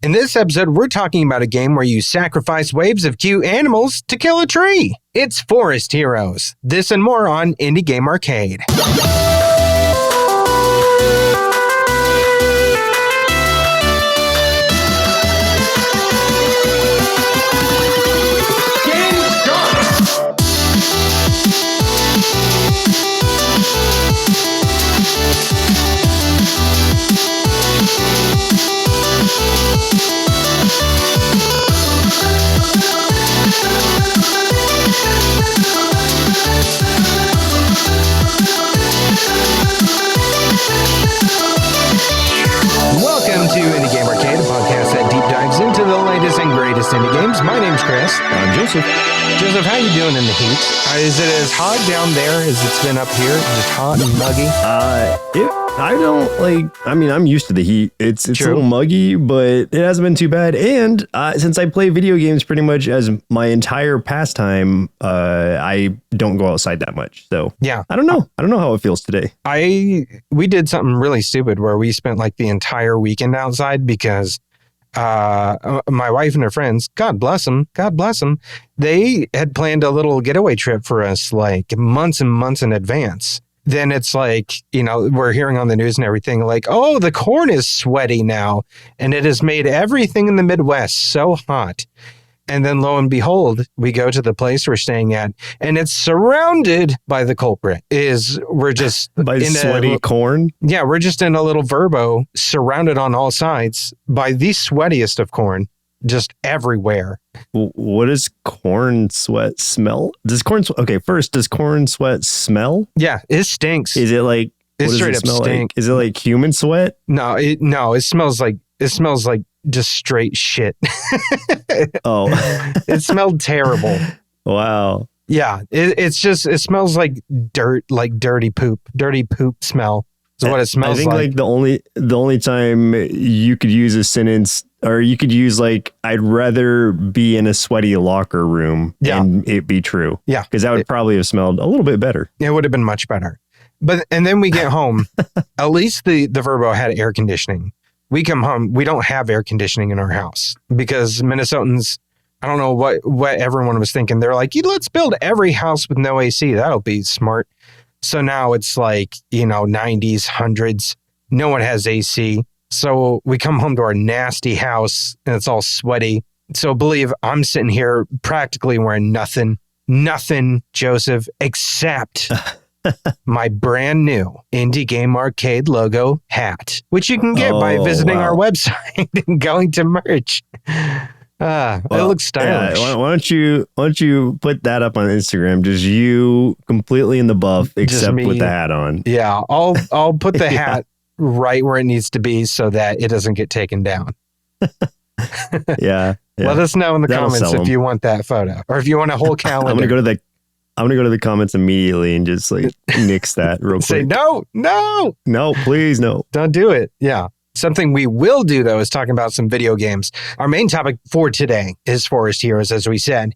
In this episode, we're talking about a game where you sacrifice waves of cute animals to kill a tree. It's Forest Heroes. This and more on Indie Game Arcade. Welcome to Indie Game Arcade, a podcast that deep dives into the latest and greatest indie games. My name's Chris. I'm Joseph. Joseph, how you doing in the heat? Is it as hot down there as it's been up here? Just hot and muggy? I'm used to the heat. It's a True. little muggy, but it hasn't been too bad. And since I play video games pretty much as my entire pastime, I don't go outside that much. So Yeah. I don't know. I don't know how it feels today. We did something really stupid where we spent like the entire weekend outside because my wife and her friends, God bless them, they had planned a little getaway trip for us like months and months in advance. Then it's like, we're hearing on the news and everything like, oh, the corn is sweaty now. And it has made everything in the Midwest so hot. And then lo and behold, we go to the place we're staying at and it's surrounded by the culprit. We're just By in sweaty corn? Yeah, we're just in a little Verbo surrounded on all sides by the sweatiest of corn, just everywhere. What does corn sweat smell? Does corn sweat smell? Yeah, it stinks. Is it like, It what does straight it up smell stink. like? Is it like human sweat? No, it smells like just straight shit. Oh, It smelled terrible. wow. Yeah, it smells like dirt, like dirty poop smell is what it smells I think like the only time you could use a sentence, or you could use like, I'd rather be in a sweaty locker room and it be true. Yeah. Because that would probably have smelled a little bit better. It would have been much better. And then we get home, at least the Verbo had air conditioning. We come home, we don't have air conditioning in our house because Minnesotans, I don't know what everyone was thinking. They're like, let's build every house with no AC. That'll be smart. So now it's like, 90s, 100s. No one has AC. So we come home to our nasty house and it's all sweaty. So believe I'm sitting here practically wearing nothing, Joseph, except my brand new Indie Game Arcade logo hat, which you can get by visiting our website and going to merch. It looks stylish. Yeah, why don't you put that up on Instagram? Just you completely in the buff, except with the hat on. Yeah, I'll put the hat right where it needs to be so that it doesn't get taken down. Yeah. Let us know in the comments if you want that photo or if you want a whole calendar. I'm gonna go to the comments immediately and just like nix that real quick. Say no, please no. Don't do it. Yeah. Something we will do, though, is talking about some video games. Our main topic for today is Forest Heroes, as we said.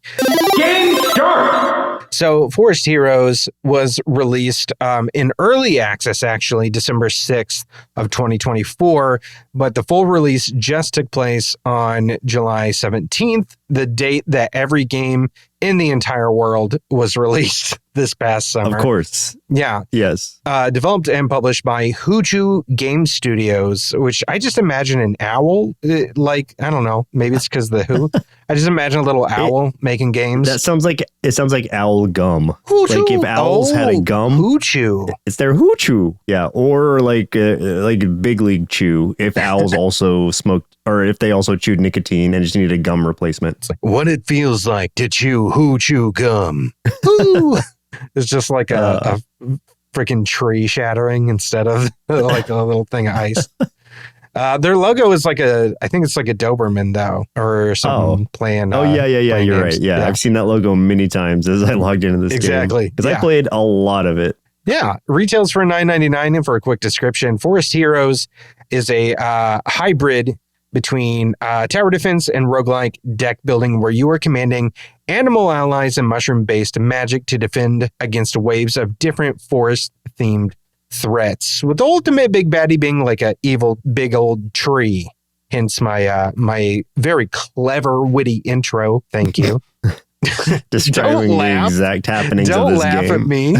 Game start! So Forest Heroes was released in early access, actually, December 6th of 2024. But the full release just took place on July 17th, the date that every game in the entire world was released this past summer. Of course. Yeah. Yes. Developed and published by Hooju Game Studios, which I just imagine an owl. I don't know. Maybe it's because of the Who. I just imagine a little owl making games. It sounds like owl gum. Hooju. Like if owls had a gum. Hooju. It's their hoochu. Yeah. Or like Big League Chew if owls also smoked, or if they also chewed nicotine and just needed a gum replacement. It's like what it feels like to chew Hooju gum. Ooh. It's just like a freaking tree shattering instead of like a little thing of ice. Their logo is I think it's like a Doberman though, or something playing. Yeah. You're games. right. Yeah. I've seen that logo many times as I logged into this game. Exactly. Because I played a lot of it. Yeah. Retails for $9.99. And for a quick description, Forest Heroes is a hybrid between tower defense and roguelike deck building where you are commanding animal allies and mushroom-based magic to defend against waves of different forest-themed threats, with the ultimate big baddie being like a evil big old tree hence my very clever, witty intro. Thank you. Describing the exact happenings of this game. Don't laugh at me.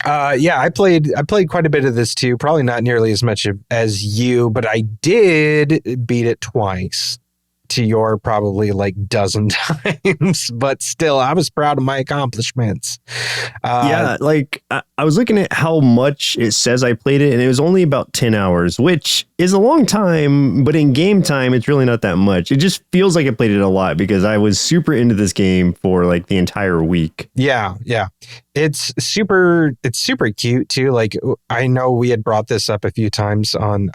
I played quite a bit of this too. Probably not nearly as much as you, but I did beat it twice to your probably like dozen times. But still, I was proud of my accomplishments. Like I was looking at how much it says I played it, and it was only about 10 hours, which is a long time, but in game time, it's really not that much. It just feels like I played it a lot because I was super into this game for like the entire week. Yeah. It's super cute too. Like I know we had brought this up a few times on,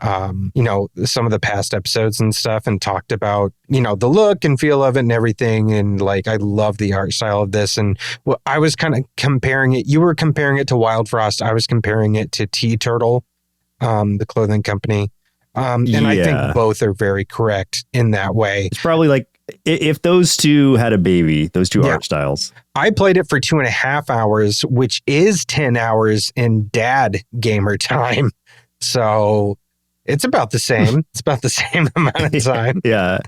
some of the past episodes and stuff and talked about, the look and feel of it and everything. And like, I love the art style of this. And I was kind of comparing it. You were comparing it to Wild Frost. I was comparing it to Tea Turtle, the clothing company. And I think both are very correct in that way. It's probably like if those two had a baby, those two art styles. I played it for 2.5 hours, which is 10 hours in dad gamer time. So it's about the same. It's about the same amount of time. Yeah.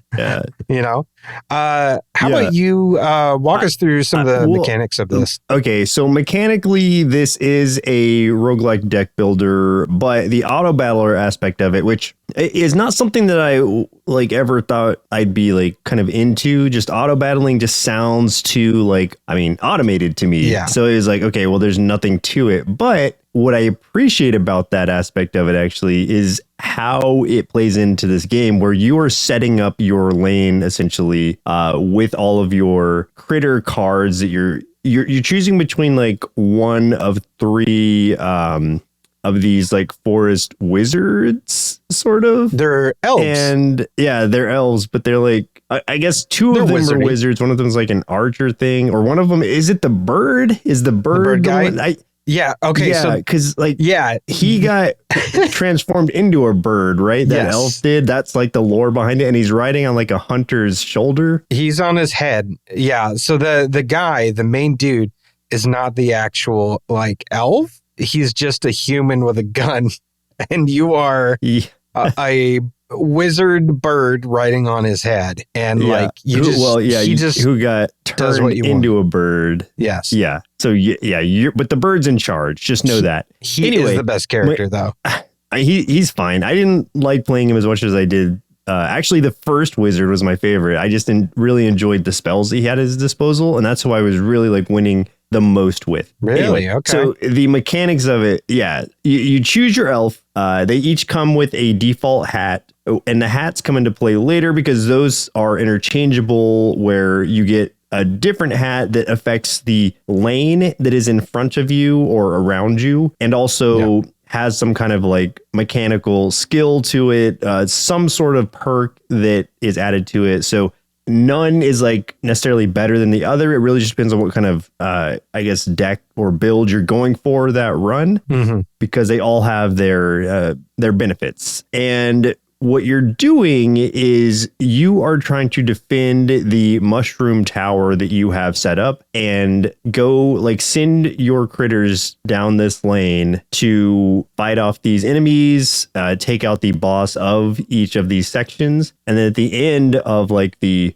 How about you walk us through some of the mechanics of this? Okay, so mechanically, this is a roguelike deck builder, but the auto battler aspect of it, which is not something that I like ever thought I'd be like kind of into. Just auto battling just sounds too automated to me. Yeah. So it was like, okay, well, there's nothing to it. But what I appreciate about that aspect of it actually is how it plays into this game where you are setting up your lane essentially with all of your critter cards that you're choosing between like one of three of these like forest wizards, sort of. They're elves. And they're elves, but they're like, I guess two of them are wizards. One of them is like an archer thing, or one of them, is it the bird? Is the bird guy? Yeah. Okay. Yeah, because he got transformed into a bird, right? That elf did. That's like the lore behind it, and he's riding on like a hunter's shoulder. He's on his head. Yeah. So the guy, the main dude, is not the actual like elf. He's just a human with a gun, and you are a wizard bird riding on his head, and who got turned into a bird. Yes. Yeah. So but the bird's in charge. Just know that. He is the best character, though. He's fine. I didn't like playing him as much as I did. Actually, the first wizard was my favorite. I just really enjoyed the spells he had at his disposal, and that's who I was really like winning the most with. Really? Anyway, okay. So the mechanics of it, you choose your elf. They each come with a default hat, and the hats come into play later because those are interchangeable, where you get a different hat that affects the lane that is in front of you or around you, and also has some kind of like mechanical skill to it, some sort of perk that is added to it. So none is like necessarily better than the other. It really just depends on what kind of, deck or build you're going for that run, because they all have their benefits. And what you're doing is you are trying to defend the mushroom tower that you have set up and go like send your critters down this lane to fight off these enemies, take out the boss of each of these sections. And then at the end of like the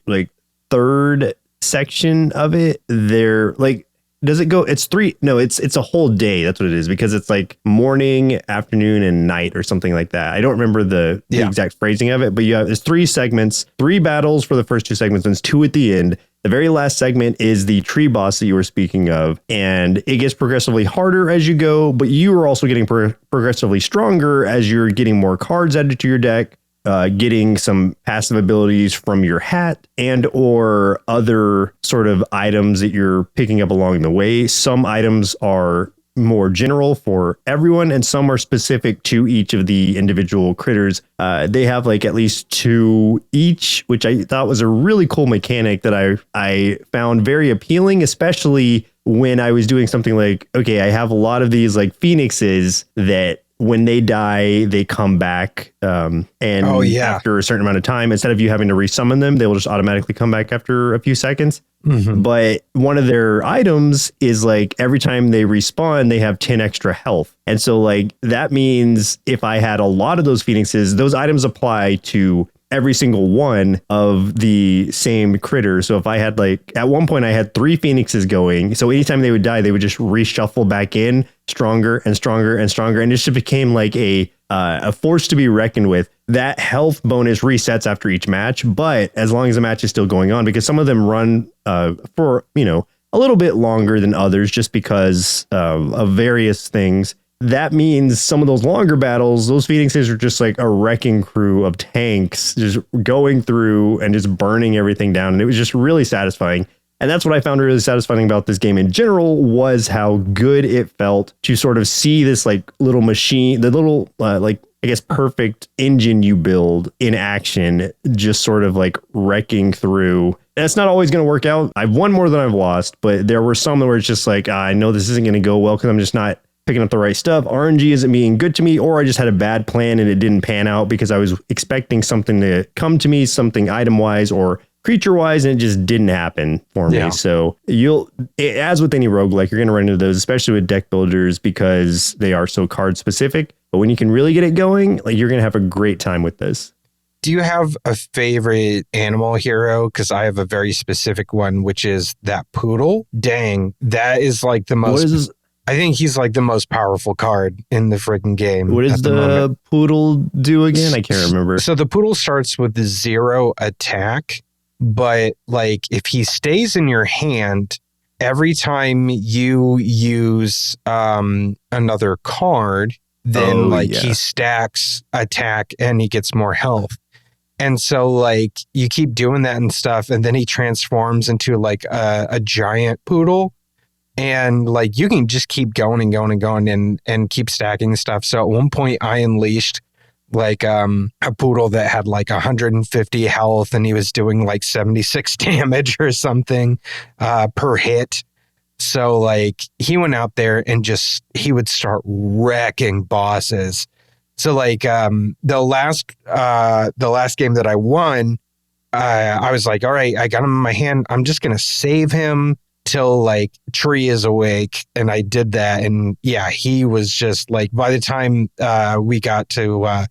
third section of it, they're like, does it go? It's three. No, it's a whole day. That's what it is, because it's like morning, afternoon, and night or something like that. I don't remember the exact phrasing of it, but there's 3 segments, 3 battles for the first 2 segments, and 2 at the end. The very last segment is the tree boss that you were speaking of, and it gets progressively harder as you go, but you are also getting progressively stronger as you're getting more cards added to your deck. Getting some passive abilities from your hat and or other sort of items that you're picking up along the way. Some items are more general for everyone, and some are specific to each of the individual critters. They have like at least 2 each, which I thought was a really cool mechanic that I found very appealing, especially when I was doing something like, okay, I have a lot of these like phoenixes that when they die, they come back. And after a certain amount of time, instead of you having to resummon them, they will just automatically come back after a few seconds. Mm-hmm. But one of their items is like every time they respawn, they have 10 extra health. And so like that means if I had a lot of those phoenixes, those items apply to every single one of the same critter. So if I had like at one point I had 3 phoenixes going, so anytime they would die, they would just reshuffle back in stronger and stronger and stronger, and it just became like a force to be reckoned with. That health bonus resets after each match, but as long as the match is still going on, because some of them run for a little bit longer than others, just because of various things. That means some of those longer battles, those phoenixes are just like a wrecking crew of tanks just going through and just burning everything down. And it was just really satisfying. And that's what I found really satisfying about this game in general, was how good it felt to sort of see this like little machine, the little perfect engine you build in action, just sort of like wrecking through. And it's not always going to work out. I've won more than I've lost, but there were some where it's just like, I know this isn't going to go well because I'm just not picking up the right stuff. RNG isn't being good to me, or I just had a bad plan and it didn't pan out because I was expecting something to come to me, something item wise or creature wise, and it just didn't happen for me. So as with any roguelike, you're going to run into those, especially with deck builders, because they are so card specific. But when you can really get it going, like, you're going to have a great time with this. Do you have a favorite animal hero? Because I have a very specific one, which is that poodle. Dang, that is like the most... I think he's like the most powerful card in the freaking game. What does the poodle do again? I can't remember. So the poodle starts with 0 attack, but like if he stays in your hand, every time you use another card, then he stacks attack and he gets more health. And so like you keep doing that and stuff, and then he transforms into like a giant poodle. And like you can just keep going and going and going and keep stacking stuff. So at one point I unleashed like a poodle that had like 150 health, and he was doing like 76 damage or something per hit. So like he went out there and he would start wrecking bosses. So like the last game that I won, I was like, all right, I got him in my hand. I'm just gonna save him till like Tree is awake, and I did that, and he was just like, by the time we got to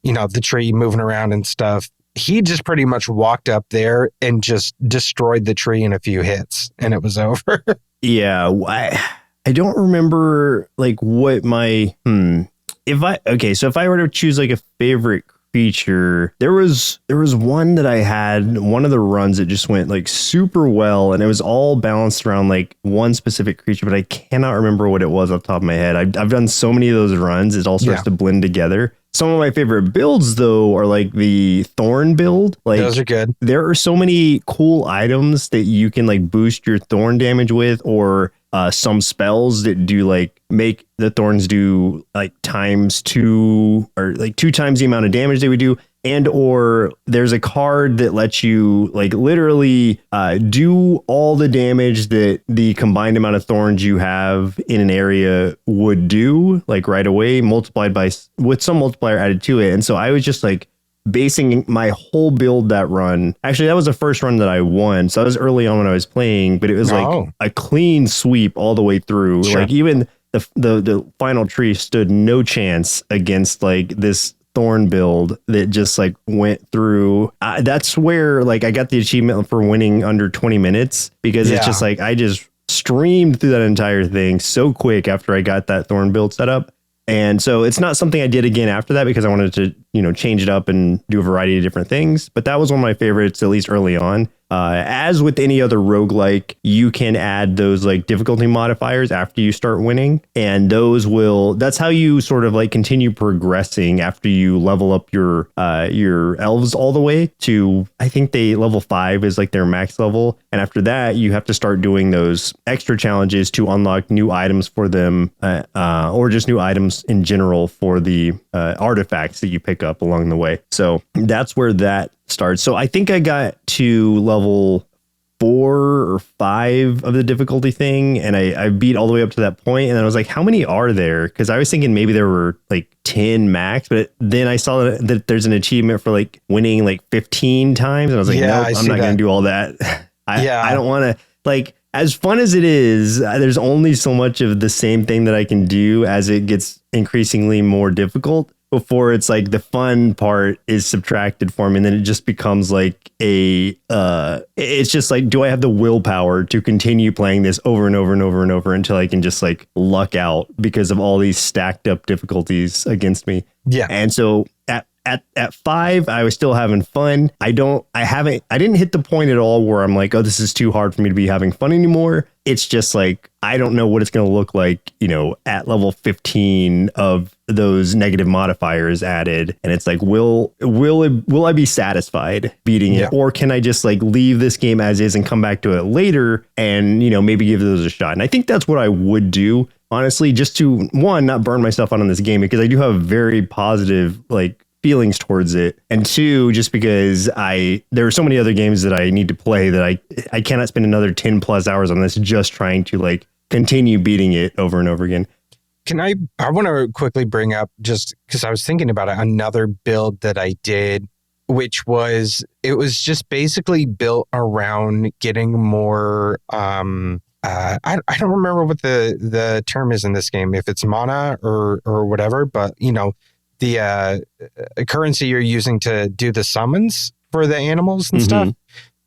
the tree moving around and stuff, he just pretty much walked up there and just destroyed the tree in a few hits, and it was over. I don't remember like what my if I were to choose like a favorite feature, there was one that I had, one of the runs that just went like super well, and it was all balanced around like one specific creature, but I cannot remember what it was off the top of my head. I've done so many of those runs, it all starts to blend together. Some of my favorite builds though are like the Thorn build. Like, those are good. There are so many cool items that you can like boost your Thorn damage with, or some spells that do like make the thorns do like ×2 or like 2 times the amount of damage they would do. And or there's a card that lets you like literally do all the damage that the combined amount of thorns you have in an area would do, like right away, multiplied by with some multiplier added to it. And so I was just like basing my whole build that run. Actually, that was the first run that I won. So that was early on when I was playing, but it was like a clean sweep all the way through. Sure. Like even the final tree stood no chance against like this Thorn build that just like went through. That's where like I got the achievement for winning under 20 minutes, because it's just like I just streamed through that entire thing so quick after I got that Thorn build set up. And so it's not something I did again after that, because I wanted to, change it up and do a variety of different things. But that was one of my favorites, at least early on. As with any other roguelike, you can add those like difficulty modifiers after you start winning. And that's how you sort of like continue progressing after you level up your elves all the way to, I think level 5 is like their max level. And after that, you have to start doing those extra challenges to unlock new items for them, or just new items in general for the artifacts that you pick up along the way. So that's where that starts. So I think I got to level 4 or 5 of the difficulty thing, and I beat all the way up to that point, and then I was like, how many are there? Because I was thinking maybe there were like 10 max, but then I saw that there's an achievement for like winning like 15 times, and I was like, nope, I'm not going to do all that. I don't want to, like, as fun as it is, there's only so much of the same thing that I can do as it gets increasingly more difficult before it's like the fun part is subtracted for me. And then it just becomes like it's just like, do I have the willpower to continue playing this over and over and over and over until I can just like luck out because of all these stacked up difficulties against me? Yeah. And so at 5, I was still having fun. I didn't hit the point at all where I'm like, oh, this is too hard for me to be having fun anymore. It's just like, I don't know what it's going to look like, you know, at level 15 of those negative modifiers added. And it's like, will I be satisfied beating it? Or can I just like leave this game as is and come back to it later and, you know, maybe give those a shot? And I think that's what I would do, honestly, just to, one, not burn myself out on this game, because I do have very positive, like, feelings towards it, and 2, just because there are so many other games that I need to play that I cannot spend another 10 plus hours on this just trying to like continue beating it over and over again. I want to quickly bring up, just because I was thinking about it, another build that I did, which was, it was just basically built around getting more I don't remember what the term is in this game, if it's mana or whatever, but you know, the currency you're using to do the summons for the animals and stuff.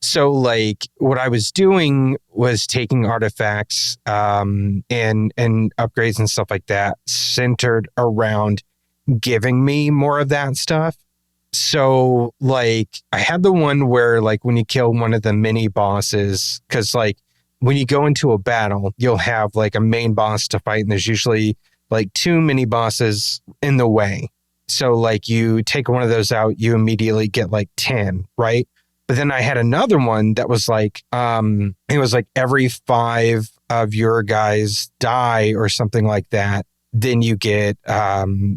So like what I was doing was taking artifacts and upgrades and stuff like that centered around giving me more of that stuff. So like I had the one where like when you kill one of the mini bosses, because like when you go into a battle, you'll have like a main boss to fight, and there's usually like 2 mini bosses in the way. So like you take one of those out, you immediately get like 10, right? But then I had another one that was like, it was like every 5 of your guys die or something like that. Then you get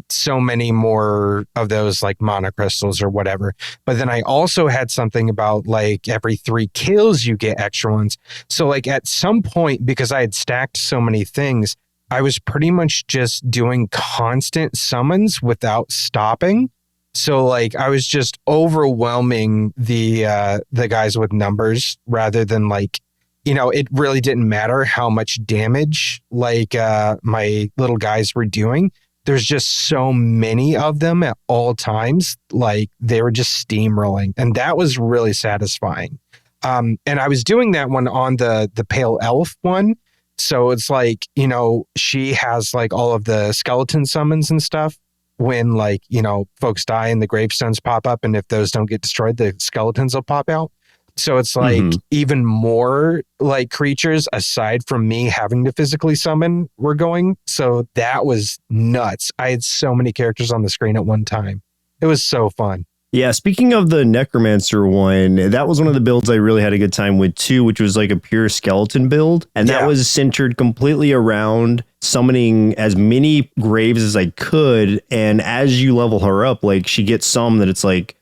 so many more of those like mana crystals or whatever. But then I also had something about like every 3 kills, you get extra ones. So like at some point, because I had stacked so many things, I was pretty much just doing constant summons without stopping. So like I was just overwhelming the guys with numbers rather than like, you know, it really didn't matter how much damage like my little guys were doing. There's just so many of them at all times. Like they were just steamrolling, and that was really satisfying. And I was doing that one on the pale elf one. So it's like, you know, she has like all of the skeleton summons and stuff when like, you know, folks die and the gravestones pop up. And if those don't get destroyed, the skeletons will pop out. So it's like even more like creatures aside from me having to physically summon were going. So that was nuts. I had so many characters on the screen at one time. It was so fun. Yeah, speaking of the Necromancer one, that was one of the builds I really had a good time with too, which was like a pure skeleton build. And that was centered completely around summoning as many graves as I could. And as you level her up, like she gets some that it's like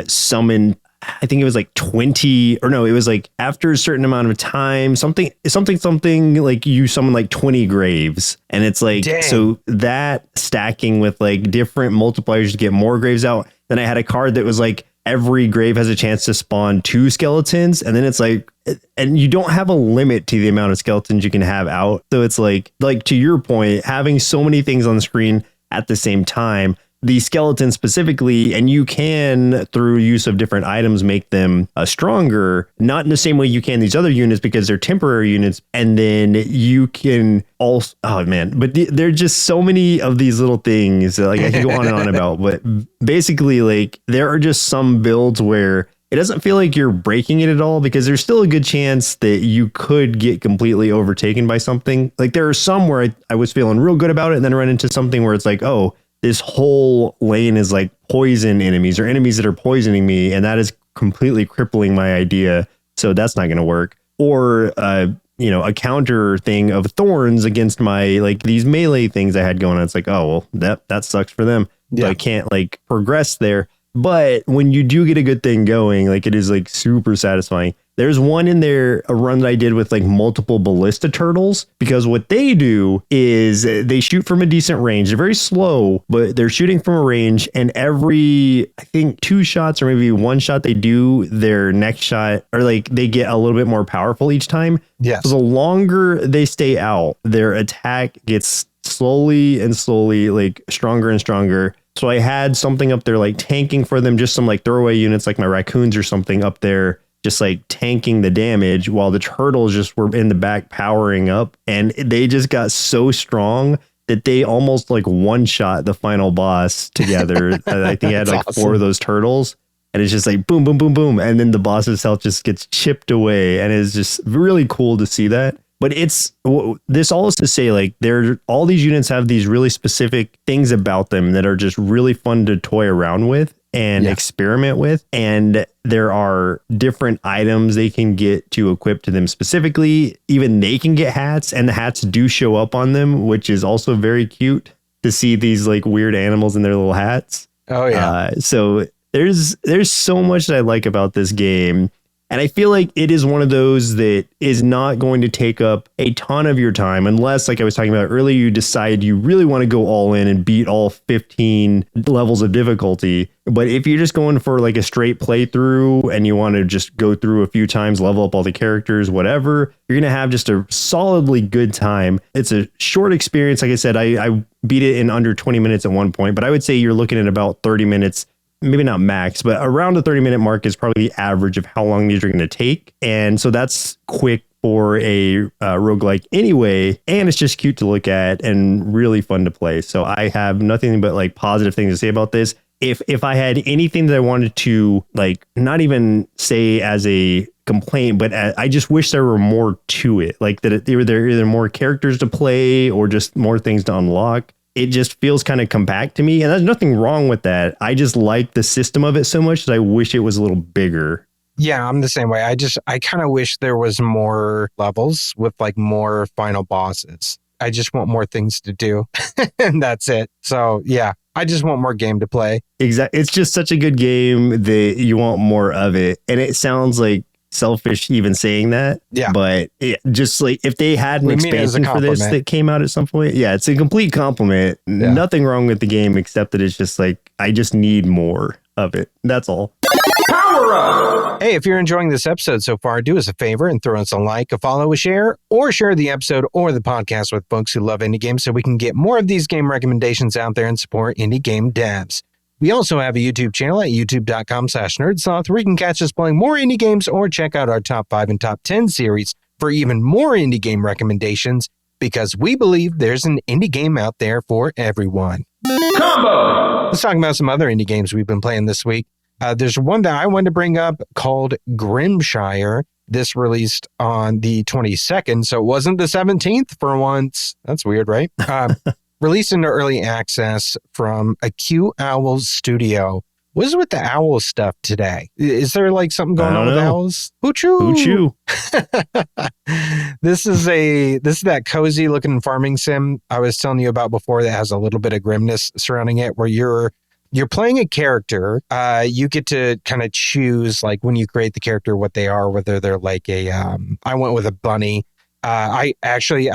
summon, I think it was like 20, or no, it was like after a certain amount of time, something like you summon like 20 graves. And it's like, so that stacking with like different multipliers to get more graves out. Then I had a card that was like every grave has a chance to spawn 2 skeletons. And then it's like, and you don't have a limit to the amount of skeletons you can have out. So it's like to your point, having so many things on the screen at the same time, the skeletons specifically, and you can, through use of different items, make them stronger, not in the same way you can these other units because they're temporary units. And then you can also, oh man, but there are just so many of these little things that, like I can go on and on about, but basically like there are just some builds where it doesn't feel like you're breaking it at all, because there's still a good chance that you could get completely overtaken by something. Like there are some where I was feeling real good about it and then run into something where it's like, oh, this whole lane is like poison enemies or enemies that are poisoning me, and that is completely crippling my idea. So that's not going to work. Or, you know, a counter thing of thorns against my, like these melee things I had going on. It's like, oh, well, that sucks for them. Yeah. So I can't like progress there. But when you do get a good thing going, like it is like super satisfying. There's one in there, a run that I did with like multiple ballista turtles, because what they do is they shoot from a decent range. They're very slow, but they're shooting from a range, and every, I think 2 shots or maybe 1 shot they do, their next shot, or like they get a little bit more powerful each time. Yes. So the longer they stay out, their attack gets slowly and slowly like stronger and stronger. So I had something up there like tanking for them, just some like throwaway units like my raccoons or something up there, just like tanking the damage, while the turtles just were in the back powering up, and they just got so strong that they almost like one shot the final boss together. I think I had like awesome. 4 of those turtles, and it's just like boom, boom, boom, boom. And then the boss's health just gets chipped away, and it's just really cool to see that. But it's, this all is to say, like, all these units have these really specific things about them that are just really fun to toy around with and experiment with. And there are different items they can get to equip to them specifically. Even they can get hats, and the hats do show up on them, which is also very cute to see these like weird animals in their little hats. Oh yeah. So there's so much that I like about this game. And I feel like it is one of those that is not going to take up a ton of your time, unless, like I was talking about earlier, you decide you really want to go all in and beat all 15 levels of difficulty. But if you're just going for like a straight playthrough and you want to just go through a few times, level up all the characters, whatever, you're going to have just a solidly good time. It's a short experience. Like I said, I beat it in under 20 minutes at one point, but I would say you're looking at about 30 minutes. Maybe not max, but around the 30-minute mark is probably the average of how long these are going to take. And so that's quick for a roguelike anyway. And it's just cute to look at and really fun to play. So I have nothing but like positive things to say about this. If I had anything that I wanted to like, not even say as a complaint, but I just wish there were more to it. Like that there were either more characters to play or just more things to unlock. It just feels kind of compact to me, and there's nothing wrong with that. I just like the system of it so much that I wish it was a little bigger. Yeah, I'm the same way. I kind of wish there was more levels with like more final bosses. I just want more things to do, and that's it. So yeah, I just want more game to play. Exactly. It's just such a good game that you want more of it. And it sounds like selfish even saying that, but just like if they had an expansion for this that came out at some point, it's a complete compliment. Nothing wrong with the game except that it's just like I just need more of it. That's all. Power up! Hey, if you're enjoying this episode so far, do us a favor and throw us a like, a follow, a share, or share the episode or the podcast with folks who love indie games so we can get more of these game recommendations out there and support indie game devs. We also have a YouTube channel at youtube.com/nerdsloth where you can catch us playing more indie games or check out our top 5 and top 10 series for even more indie game recommendations, because we believe there's an indie game out there for everyone. Combo! Let's talk about some other indie games we've been playing this week. There's one that I wanted to bring up called Grimshire. This released on the 22nd, so it wasn't the 17th for once. That's weird, right? Released into early access from Acute Owl Studio. What is with the owl stuff today? Is there like something going on with owls? Hoochoo! This is that cozy looking farming sim I was telling you about before that has a little bit of grimness surrounding it, where you're playing a character. You get to kind of choose, like when you create the character, what they are, whether they're like I went with a bunny. I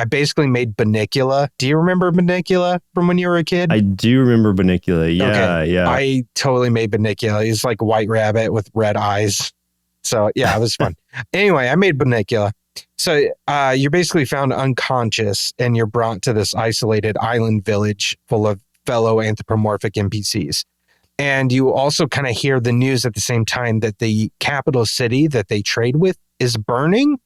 basically made Bunnicula. Do you remember Bunnicula from when you were a kid? I do remember Bunnicula. Yeah, yeah. I totally made Bunnicula. He's like a white rabbit with red eyes. So yeah, it was fun. Anyway, I made Bunnicula. So you're basically found unconscious and you're brought to this isolated island village full of fellow anthropomorphic NPCs. And you also kind of hear the news at the same time that the capital city that they trade with is burning.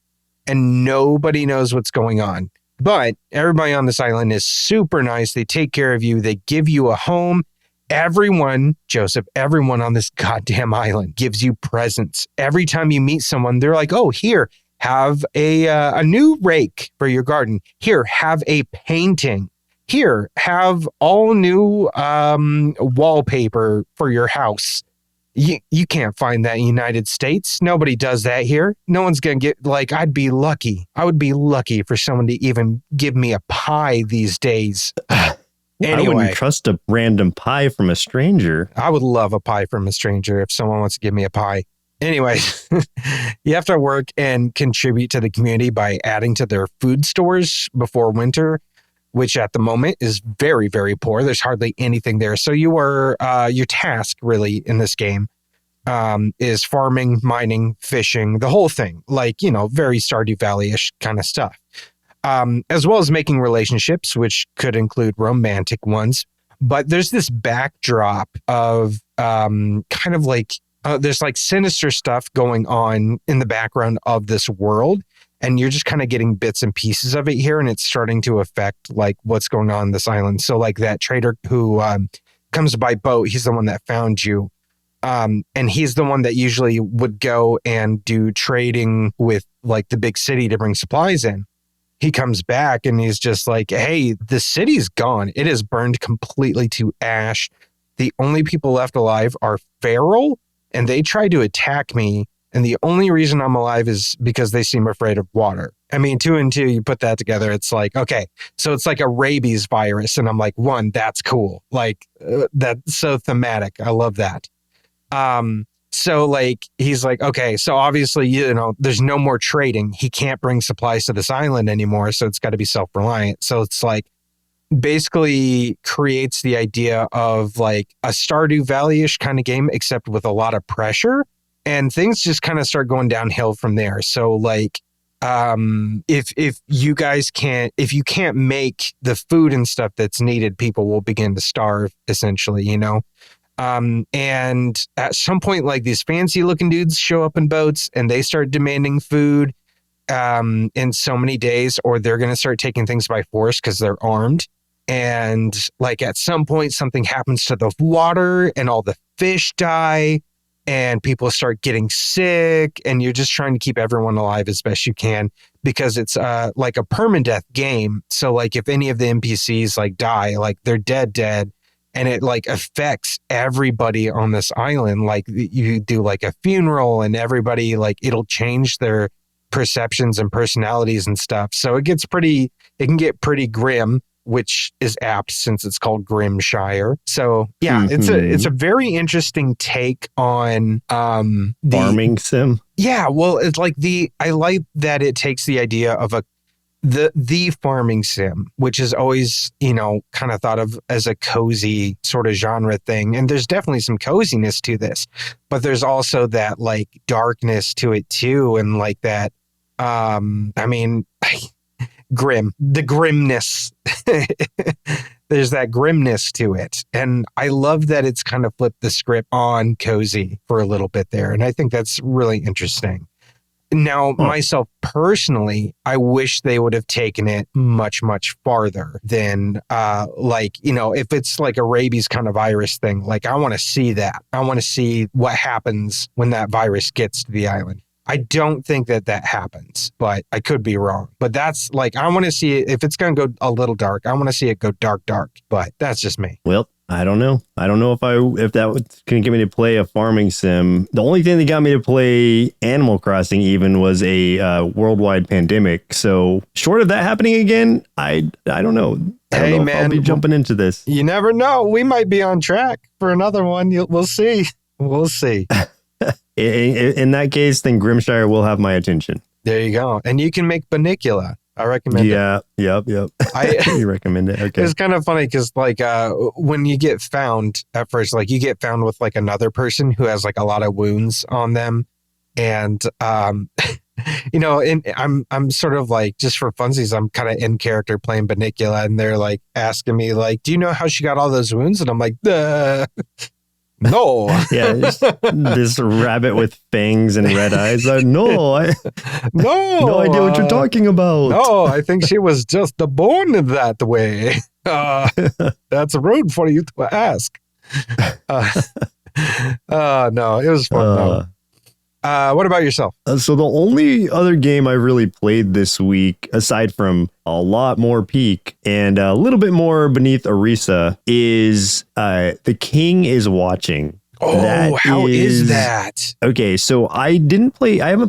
And nobody knows what's going on. But everybody on this island is super nice. They take care of you. They give you a home. Everyone, Joseph, everyone on this goddamn island gives you presents. Every time you meet someone, they're like, oh, here, have a new rake for your garden. Here, have a painting. Here, have all new wallpaper for your house. You can't find that in the United States. Nobody does that here. No one's going to get, like, I'd be lucky. I would be lucky for someone to even give me a pie these days. Anyway, I wouldn't trust a random pie from a stranger. I would love a pie from a stranger if someone wants to give me a pie. Anyway, you have to work and contribute to the community by adding to their food stores before winter, which at the moment is very, very poor. There's hardly anything there. So your task really in this game is farming, mining, fishing, the whole thing, like, very Stardew Valley-ish kind of stuff. As well as making relationships, which could include romantic ones. But there's this backdrop of kind of like, there's like sinister stuff going on in the background of this world. And you're just kind of getting bits and pieces of it here. And it's starting to affect like what's going on this island. So like that trader who comes by boat, he's the one that found you. And he's the one that usually would go and do trading with like the big city to bring supplies in. He comes back and he's just like, hey, the city's gone. It is burned completely to ash. The only people left alive are feral, and they tried to attack me. And the only reason I'm alive is because they seem afraid of water. I mean, 2 and 2, you put that together, it's like, okay, so it's like a rabies virus. And I'm like, one, that's cool. Like, that's so thematic. I love that. So like, he's like, okay, so obviously, there's no more trading. He can't bring supplies to this island anymore. So it's got to be self-reliant. So it's like, basically creates the idea of like a Stardew Valley-ish kind of game, except with a lot of pressure. And things just kind of start going downhill from there. So like, if you can't make the food and stuff that's needed, people will begin to starve essentially, and at some point, like these fancy looking dudes show up in boats and they start demanding food, in so many days, or they're going to start taking things by force because they're armed. And like at some point, something happens to the water and all the fish die. And people start getting sick, and you're just trying to keep everyone alive as best you can because it's like a permadeath game. So like if any of the NPCs like die, like they're dead, and it like affects everybody on this island. Like you do like a funeral, and everybody like it'll change their perceptions and personalities and stuff. So it can get pretty grim, which is apt since it's called Grimshire. So yeah, it's a very interesting take on farming sim. Yeah, well, it's like I like that it takes the idea of the farming sim, which is always, kind of thought of as a cozy sort of genre thing. And there's definitely some coziness to this, but there's also that like darkness to it too, and like that the grimness. There's that grimness to it. And I love that it's kind of flipped the script on cozy for a little bit there. And I think that's really interesting. Now, myself personally, I wish they would have taken it much, much farther than if it's like a rabies kind of virus thing, like I want to see that. I want to see what happens when that virus gets to the island. I don't think that happens, but I could be wrong. But that's like, I want to see it. If it's going to go a little dark, I want to see it go dark, but that's just me. Well, I don't know. I don't know if that was going to get me to play a farming sim. The only thing that got me to play Animal Crossing even was a worldwide pandemic. So short of that happening again, I don't know. Hey, man, if I'll be jumping into this. You never know. We might be on track for another one. We'll see. We'll see. In that case, then Grimshire will have my attention. There you go. And you can make Banicula. I recommend it. Yep. You recommend it. Okay. It's kind of funny because like when you get found at first, like you get found with like another person who has like a lot of wounds on them. And, I'm sort of like, just for funsies, I'm kind of in character playing Banicula, and they're like asking me like, do you know how she got all those wounds? And I'm like, no. Yeah, this rabbit with fangs and red eyes. No idea what you're talking about. No, I think she was just born that way. That's rude for you to ask. No, it was fun. What about yourself? So the only other game I really played this week, aside from a lot more Peak and a little bit more Beneath Orisa, is The King is Watching. Oh, how is that? Okay, so I haven't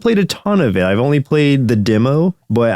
played a ton of it. I've only played the demo, but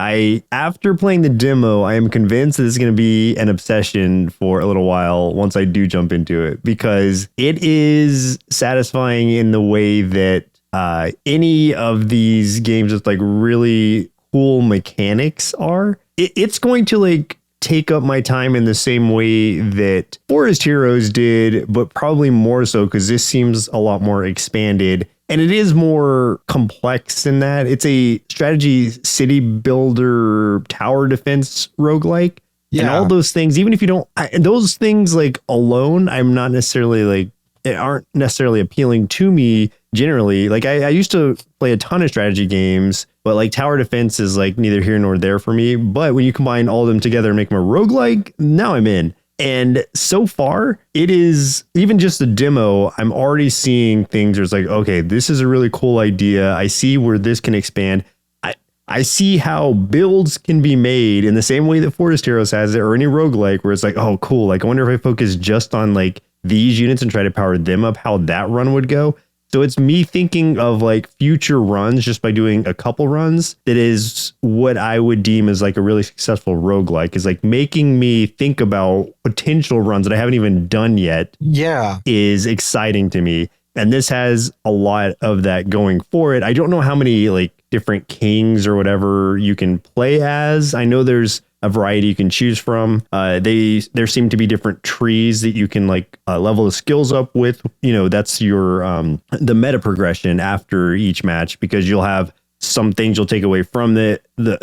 after playing the demo, I am convinced that it's going to be an obsession for a little while once I do jump into it, because it is satisfying in the way that any of these games with like really cool mechanics are, it's going to like take up my time in the same way that Forest Heroes did, but probably more so because this seems a lot more expanded and it is more complex than that. It's a strategy city builder tower defense roguelike. Yeah. And all those things, even if you don't, those things like alone, I'm not necessarily like, it aren't necessarily appealing to me generally. Like I used to play a ton of strategy games, but like tower defense is like neither here nor there for me. But when you combine all of them together and make them a roguelike, now I'm in. And so far, it is even just a demo. I'm already seeing things where it's like, okay, this is a really cool idea. I see where this can expand. I see how builds can be made in the same way that Forest Heroes has it, or any roguelike where it's like, oh, cool. Like, I wonder if I focus just on like these units and try to power them up, how that run would go. So it's me thinking of like future runs just by doing a couple runs. That is what I would deem as like a really successful roguelike, is like making me think about potential runs that I haven't even done yet. Yeah. Is exciting to me. And this has a lot of that going for it. I don't know how many like different kings or whatever you can play as. I know there's a variety you can choose from. There seem to be different trees that you can like level the skills up with. You know, that's your the meta progression after each match, because you'll have some things you'll take away from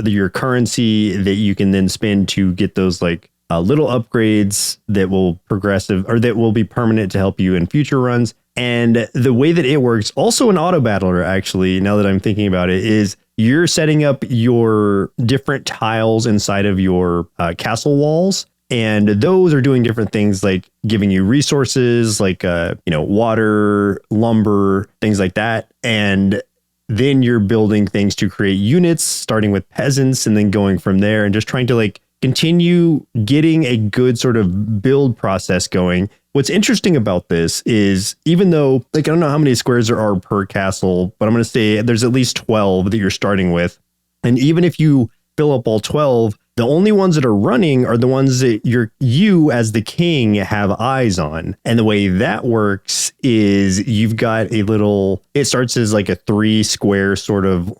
your currency that you can then spend to get those like little upgrades that will that will be permanent to help you in future runs. And the way that it works, also an auto battler, actually, now that I'm thinking about it, is you're setting up your different tiles inside of your castle walls. And those are doing different things, like giving you resources like, water, lumber, things like that. And then you're building things to create units, starting with peasants and then going from there and just trying to like continue getting a good sort of build process going. What's interesting about this is, even though like I don't know how many squares there are per castle, but I'm going to say there's at least 12 that you're starting with. And even if you fill up all 12, the only ones that are running are the ones that you as the king have eyes on. And the way that works is you've got it starts as like a 3 square sort of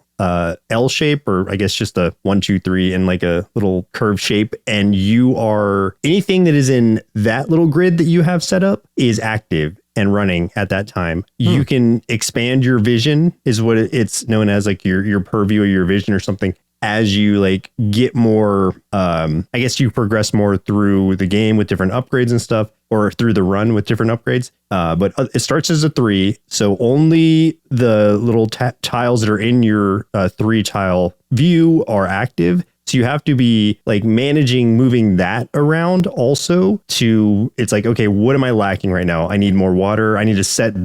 L shape, or I guess just a 1, 2, 3 and like a little curved shape. And you are anything that is in that little grid that you have set up is active and running at that time. You can expand your vision, is what it's known as, like your purview or your vision or something, as you like get more, I guess you progress more through the game with different upgrades and stuff, or through the run with different upgrades. But it starts as a 3. So only the little tiles that are in your 3 tile view are active. So you have to be like moving that around also it's like, okay, what am I lacking right now? I need more water. I need to set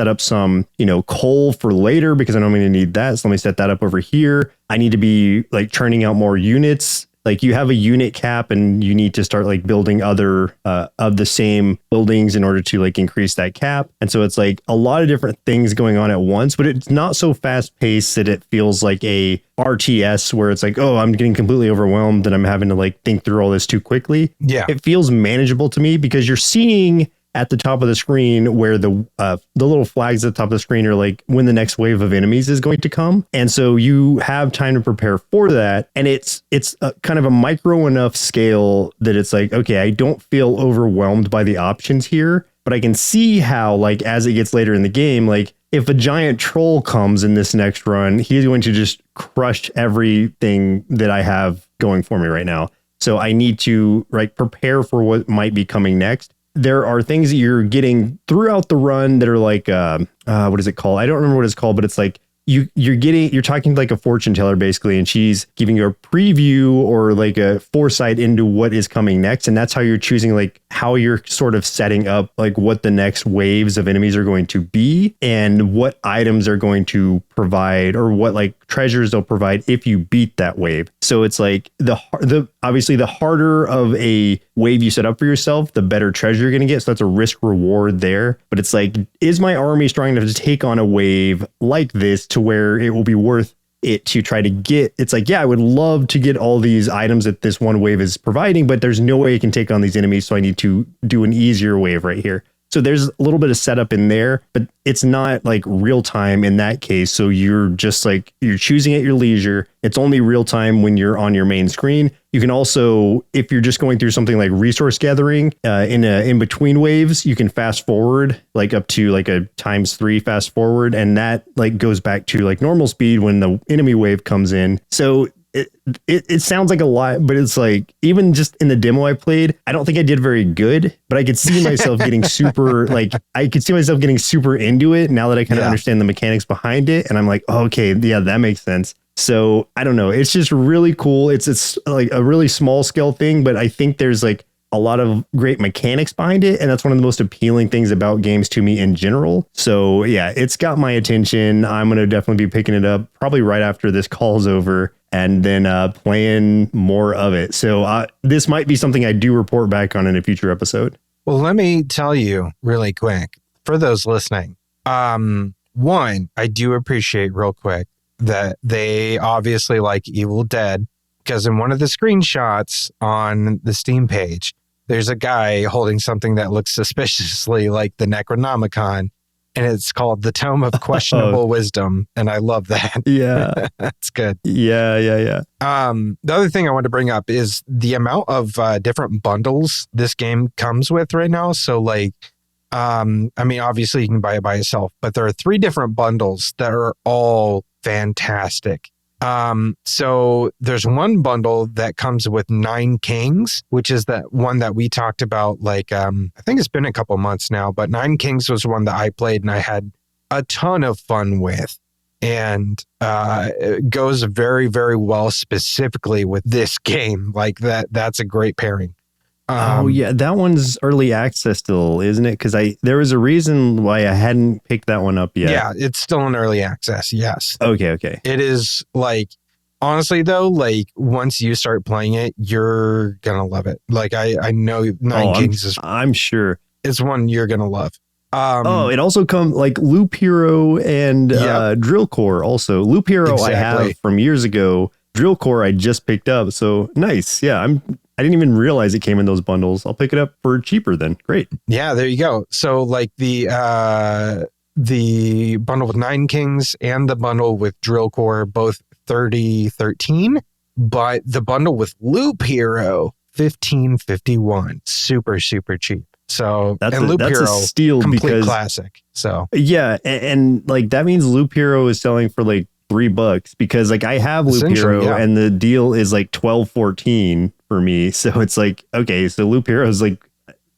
up some, coal for later because I know I'm going to need that. So let me set that up over here. I need to be like churning out more units. Like you have a unit cap and you need to start like building other of the same buildings in order to like increase that cap. And so it's like a lot of different things going on at once, but it's not so fast paced that it feels like a RTS where it's like, oh, I'm getting completely overwhelmed and I'm having to like think through all this too quickly. Yeah. It feels manageable to me because you're seeing at the top of the screen where the little flags at the top of the screen are like when the next wave of enemies is going to come. And so you have time to prepare for that. And it's a kind of a micro enough scale that it's like, okay, I don't feel overwhelmed by the options here, but I can see how like as it gets later in the game, like if a giant troll comes in this next run, he's going to just crush everything that I have going for me right now. So I need to prepare for what might be coming next. There are things that you're getting throughout the run that are like, what is it called? I don't remember what it's called, but it's like you're talking to like a fortune teller basically, and she's giving you a preview or like a foresight into what is coming next. And that's how you're choosing like how you're sort of setting up like what the next waves of enemies are going to be and what items are going to provide or what like treasures they'll provide if you beat that wave. So it's like obviously the harder of a wave you set up for yourself, the better treasure you're going to get. So that's a risk reward there. But it's like, is my army strong enough to take on a wave like this to where it will be worth it to try to get? It's like, yeah, I would love to get all these items that this one wave is providing, but there's no way it can take on these enemies. So I need to do an easier wave right here. So there's a little bit of setup in there, but it's not like real time in that case. So you're just like, you're choosing at your leisure. It's only real time when you're on your main screen. You can also, if you're just going through something like resource gathering in between waves, you can fast forward like up to like a ×3 fast forward. And that like goes back to like normal speed when the enemy wave comes in. So it sounds like a lot, but it's like, even just in the demo I played, I don't think I did very good, but I could see myself getting super into it now that I kind of understand the mechanics behind it. And I'm like, oh, okay, yeah, that makes sense. So I don't know. It's just really cool. It's like a really small scale thing, but I think there's like a lot of great mechanics behind it. And that's one of the most appealing things about games to me in general. So yeah, it's got my attention. I'm going to definitely be picking it up probably right after this call's over, and then playing more of it. So this might be something I do report back on in a future episode. Well, let me tell you really quick for those listening. One, I do appreciate real quick that they obviously like Evil Dead, because in one of the screenshots on the Steam page, there's a guy holding something that looks suspiciously like the Necronomicon, and it's called the Tome of Questionable Wisdom. And I love that. Yeah. That's good. Yeah. The other thing I want to bring up is the amount of different bundles this game comes with right now. So like, I mean, obviously you can buy it by itself, but there are 3 different bundles that are all fantastic. So there's one bundle that comes with 9 Kings, which is that one that we talked about, like, I think it's been a couple months now, but 9 Kings was one that I played and I had a ton of fun with. And it goes very, very well specifically with this game. Like that's a great pairing. Oh yeah, that one's early access still, isn't it? Because there was a reason why I hadn't picked that one up yet. Yeah, it's still in early access. Yes. Okay. It is like, honestly though, like once you start playing it, you're gonna love it. Like I know Nine Kings I'm sure it's one you're gonna love. It also comes like Loop Hero and Drill Core. Also, Loop Hero I have from years ago. Drill Core I just picked up. So nice. Yeah, I didn't even realize it came in those bundles. I'll pick it up for cheaper then. Great. Yeah, there you go. So like the bundle with 9 Kings and the bundle with Drill Core, both $30.13, but the bundle with Loop Hero $15.51. Super, super cheap. So Loop Hero, a steal, complete classic. So yeah, and like that means Loop Hero is selling for like $3 because like I have Loop Hero and the deal is like $12.14 for me. So it's like, okay, so Loop Hero is like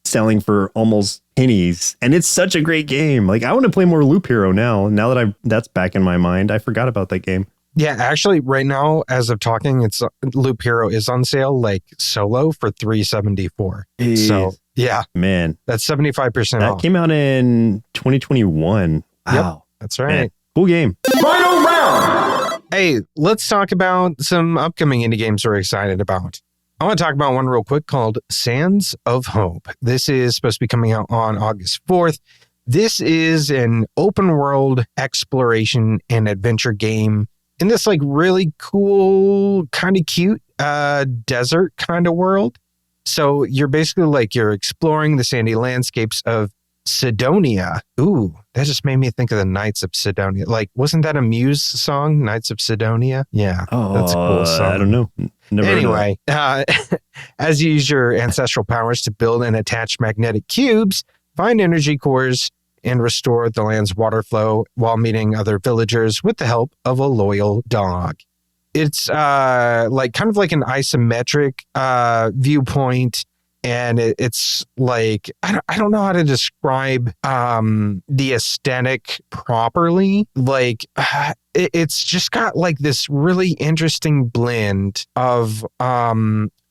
selling for almost pennies, and it's such a great game. Like I want to play more Loop Hero now that that's back in my mind. I forgot about that game. Yeah, actually right now as of talking, it's Loop Hero is on sale like solo for $3.74. So yeah, man, that's 75% that off. came out in 2021. Wow. Yep, that's right. Man, cool game. Final round. Hey, let's talk about some upcoming indie games we're excited about. I want to talk about one real quick called Sands of Hope. This is supposed to be coming out on August 4th. This is an open world exploration and adventure game in this like really cool, kind of cute desert kind of world. So you're basically like you're exploring the sandy landscapes of Sidonia. Ooh, that just made me think of the Knights of Sidonia. Like, wasn't that a Muse song, Knights of Sidonia? Yeah, that's a cool song. I don't know. Anyway, as you use your ancestral powers to build and attach magnetic cubes, find energy cores, and restore the land's water flow while meeting other villagers with the help of a loyal dog. It's like kind of like an isometric viewpoint, and it's like I don't know how to describe the aesthetic properly. Like it's just got like this really interesting blend of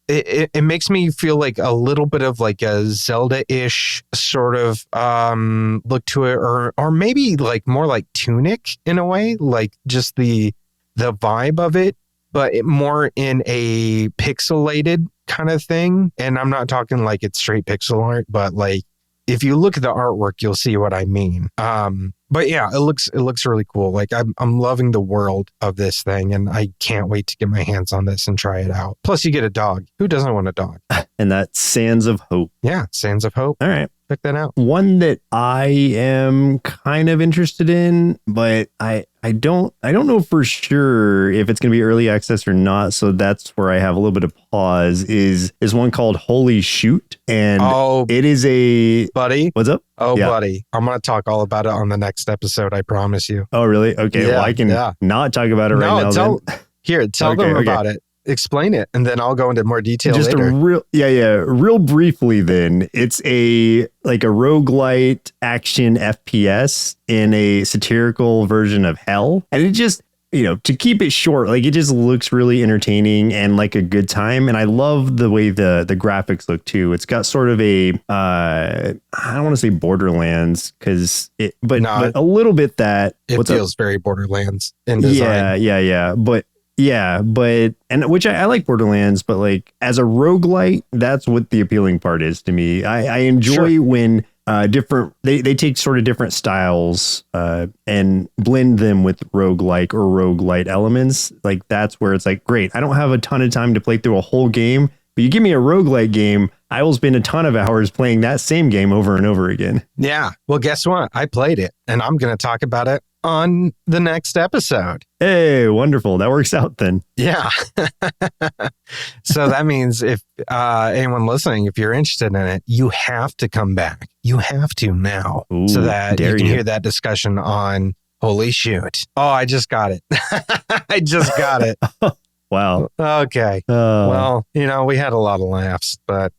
it makes me feel like a little bit of like a Zelda-ish sort of look to it, or maybe like more like Tunic in a way, like just the vibe of it, but more in a pixelated kind of thing. And I'm not talking like it's straight pixel art, but like if you look at the artwork, you'll see what I mean. But yeah, it looks really cool. Like I'm loving the world of this thing, and I can't wait to get my hands on this and try it out. Plus, you get a dog. Who doesn't want a dog? And that's Sands of Hope. Yeah, Sands of Hope. All right. Check that out. One that I am kind of interested in, but I don't know for sure if it's going to be early access or not. So that's where I have a little bit of pause. Is one called Holy Shoot, and it is a buddy. What's up? Oh, yeah. Buddy, I'm going to talk all about it on the next episode. I promise you. Oh, really? Okay. Yeah, well, I can not talk about it right now. Tell them about it. Explain it, and then I'll go into more detail just later. Real briefly then. It's a roguelite action FPS in a satirical version of hell. And it just, to keep it short, like it just looks really entertaining and like a good time. And I love the way the graphics look too. It's got sort of a I don't want to say Borderlands but a little bit that it feels very Borderlands in design. And which I like Borderlands, but like as a roguelite, that's what the appealing part is to me. I enjoy when they take sort of different styles and blend them with roguelike or roguelite elements. Like that's where it's like, great, I don't have a ton of time to play through a whole game, but you give me a roguelike game, I will spend a ton of hours playing that same game over and over again. Yeah. Well, guess what? I played it, and I'm going to talk about it on the next episode. Hey, wonderful. That works out then. Yeah. So that means if anyone listening, if you're interested in it, you have to come back. You have to now. Ooh, so that you can hear that discussion on Holy Shoot. Oh, I just got it. I just got it. Wow. Okay. Well, we had a lot of laughs, but...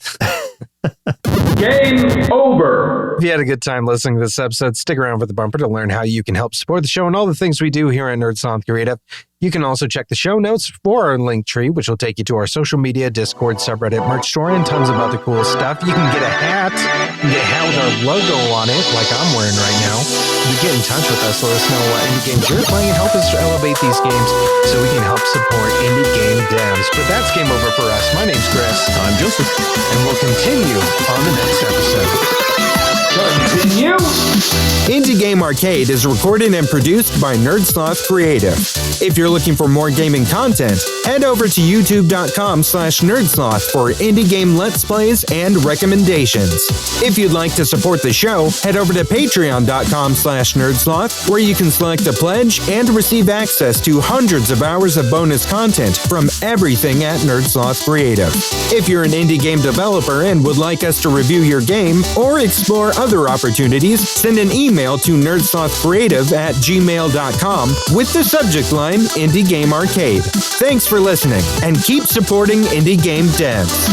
Game over. If you had a good time listening to this episode, stick around for the bumper to learn how you can help support the show and all the things we do here at Sloth Creative. You can also check the show notes for our link tree, which will take you to our social media, Discord, subreddit, merch store, and tons of other cool stuff. You can get a hat. You can get a hat with our logo on it, like I'm wearing right now. You get in touch with us. Let us know what indie games you're playing and help us to elevate these games so we can help support indie game devs. But that's game over for us. My name's Chris. I'm Joseph. And we'll continue on the next episode. Continue. Indie Game Arcade is recorded and produced by Sloth Creative. If you're looking for more gaming content, head over to youtube.com/nerdsloth for indie game let's plays and recommendations. If you'd like to support the show, head over to patreon.com/nerdsloth, where you can select a pledge and receive access to hundreds of hours of bonus content from everything at Sloth Creative. If you're an indie game developer and would like us to review your game or explore other opportunities, send an email to nerdslothcreative@gmail.com with the subject line Indie Game Arcade. Thanks for listening, and keep supporting indie game devs.